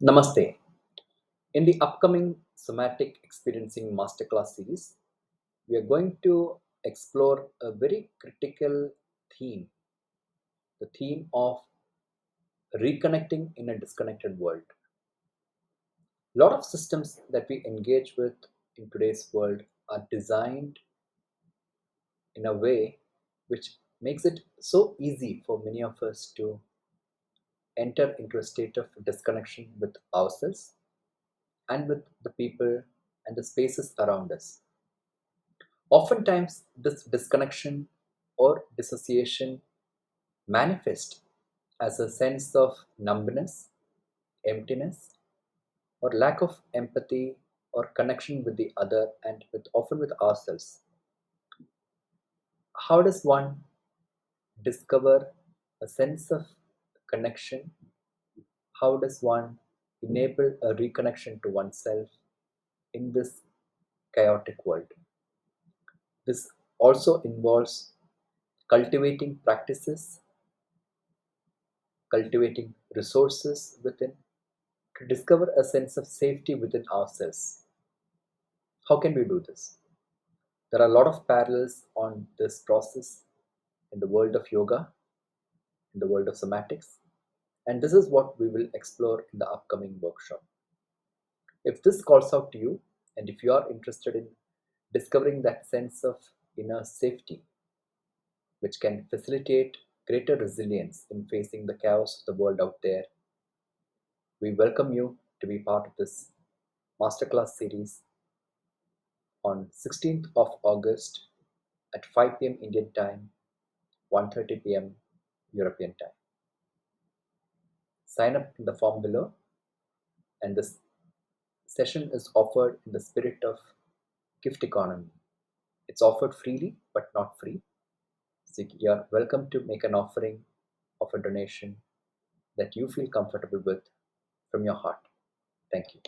Namaste. In the upcoming Somatic Experiencing Masterclass series, we are going to explore a very critical theme, the theme of reconnecting in a disconnected world. A lot of systems that we engage with in today's world are designed in a way which makes it so easy for many of us to enter into a state of disconnection with ourselves and with the people and the spaces around us. Oftentimes, this disconnection or dissociation manifests as a sense of numbness, emptiness, or lack of empathy or connection with the other and often with ourselves. How does one discover a sense of connection? How does one enable a reconnection to oneself in this chaotic world? This also involves cultivating practices, cultivating resources within to discover a sense of safety within ourselves. How can we do this? There are a lot of parallels on this process in the world of yoga, in the world of somatics, and this is what we will explore in the upcoming workshop. If this calls out to you, and if you are interested in discovering that sense of inner safety, which can facilitate greater resilience in facing the chaos of the world out there, we welcome you to be part of this masterclass series on 16th of August at 5 p.m. Indian time, 1:30 p.m. European time. Sign up in the form below, and this session is offered in the spirit of gift economy. It's offered freely but not free. So you're welcome to make an offering of a donation that you feel comfortable with from your heart. Thank you.